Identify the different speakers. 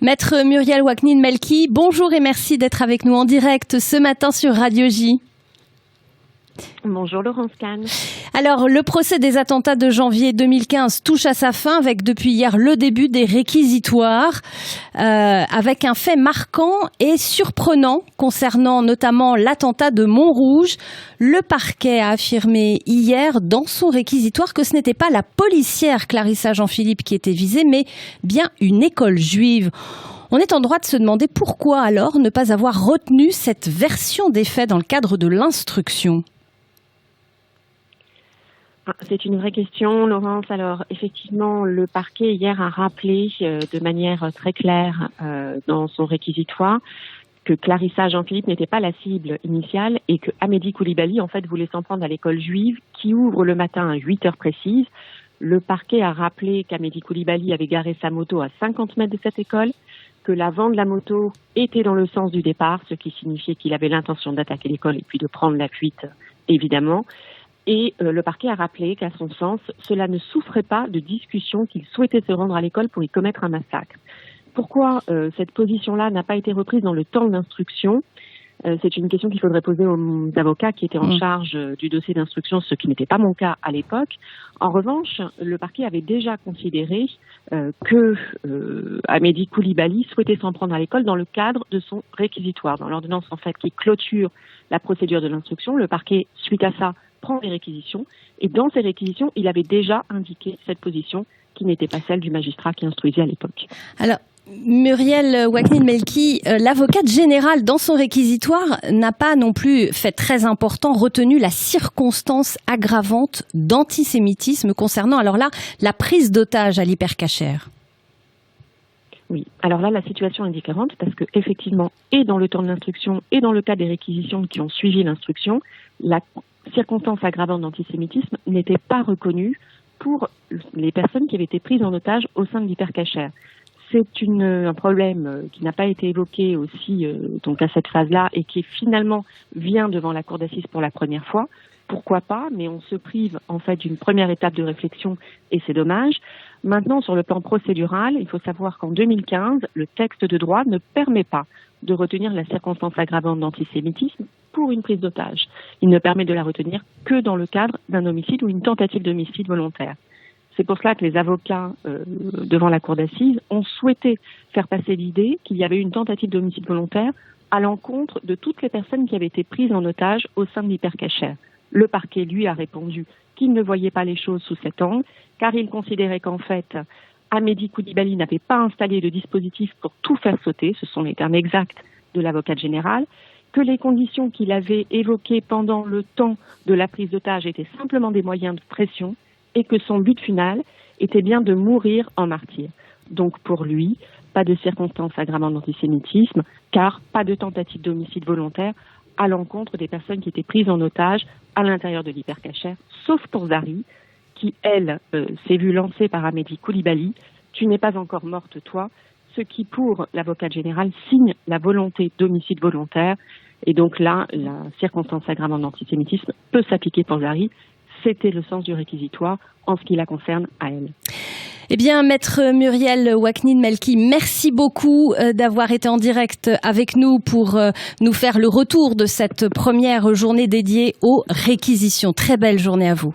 Speaker 1: Maître Muriel Waknin-Melki, bonjour et merci d'être avec nous en direct ce matin sur Radio J.
Speaker 2: Bonjour Laurence Kahn.
Speaker 1: Alors, le procès des attentats de janvier 2015 touche à sa fin avec depuis hier le début des réquisitoires, avec un fait marquant et surprenant concernant notamment l'attentat de Montrouge. Le parquet a affirmé hier dans son réquisitoire que ce n'était pas la policière Clarissa Jean-Philippe qui était visée, mais bien une école juive. On est en droit de se demander pourquoi alors ne pas avoir retenu cette version des faits dans le cadre de l'instruction.
Speaker 2: C'est une vraie question, Laurence. Alors, effectivement, le parquet hier a rappelé de manière très claire dans son réquisitoire que Clarissa Jean-Philippe n'était pas la cible initiale et que Amédi Koulibaly, en fait, voulait s'en prendre à l'école juive qui ouvre le matin à 8 heures précises. Le parquet a rappelé qu'Amédi Koulibaly avait garé sa moto à 50 mètres de cette école, que l'avant de la moto était dans le sens du départ, ce qui signifiait qu'il avait l'intention d'attaquer l'école et puis de prendre la fuite, évidemment. Et le parquet a rappelé qu'à son sens, cela ne souffrait pas de discussion qu'il souhaitait se rendre à l'école pour y commettre un massacre. Pourquoi cette position-là n'a pas été reprise dans le temps d'instruction ? C'est une question qu'il faudrait poser aux avocats qui étaient en charge du dossier d'instruction, ce qui n'était pas mon cas à l'époque. En revanche, le parquet avait déjà considéré que Amédi Koulibaly souhaitait s'en prendre à l'école dans le cadre de son réquisitoire. Dans l'ordonnance en fait qui clôture la procédure de l'instruction, le parquet, suite à ça, prend les réquisitions, et dans ces réquisitions, il avait déjà indiqué cette position qui n'était pas celle du magistrat qui instruisait à l'époque.
Speaker 1: Alors, Muriel Waknin-Melki, l'avocate générale dans son réquisitoire n'a pas non plus fait très important, retenu la circonstance aggravante d'antisémitisme concernant, alors là, la prise d'otage à l'hypercachère.
Speaker 2: Oui, alors là, la situation est différente parce que effectivement, et dans le temps de l'instruction et dans le cas des réquisitions qui ont suivi l'instruction, la circonstance aggravante d'antisémitisme n'était pas reconnue pour les personnes qui avaient été prises en otage au sein de l'hypercachère. C'est un problème qui n'a pas été évoqué aussi donc à cette phase-là et qui finalement vient devant la cour d'assises pour la première fois. Pourquoi pas, mais on se prive en fait d'une première étape de réflexion et c'est dommage. Maintenant, sur le plan procédural, il faut savoir qu'en 2015, le texte de droit ne permet pas de retenir la circonstance aggravante d'antisémitisme pour une prise d'otage. Il ne permet de la retenir que dans le cadre d'un homicide ou une tentative d'homicide volontaire. C'est pour cela que les avocats devant la cour d'assises ont souhaité faire passer l'idée qu'il y avait une tentative d'homicide volontaire à l'encontre de toutes les personnes qui avaient été prises en otage au sein de l'hypercachère. Le parquet, lui, a répondu qu'il ne voyait pas les choses sous cet angle, car il considérait qu'en fait, Amédi Koulibaly n'avait pas installé de dispositif pour tout faire sauter, ce sont les termes exacts de l'avocate générale, que les conditions qu'il avait évoquées pendant le temps de la prise d'otage étaient simplement des moyens de pression et que son but final était bien de mourir en martyr. Donc pour lui, pas de circonstances aggravantes d'antisémitisme, car pas de tentative d'homicide volontaire à l'encontre des personnes qui étaient prises en otage à l'intérieur de l'hypercachère, sauf pour Zari, qui, elle, s'est vue lancée par Amédi Koulibaly. Tu n'es pas encore morte, toi, ce qui, pour l'avocate générale, signe la volonté d'homicide volontaire. Et donc là, la circonstance aggravante d'antisémitisme peut s'appliquer pour Zari. C'était le sens du réquisitoire en ce qui la concerne à elle.
Speaker 1: Eh bien, Maître Muriel Waknin-Melki, merci beaucoup d'avoir été en direct avec nous pour nous faire le retour de cette première journée dédiée aux réquisitions. Très belle journée à vous.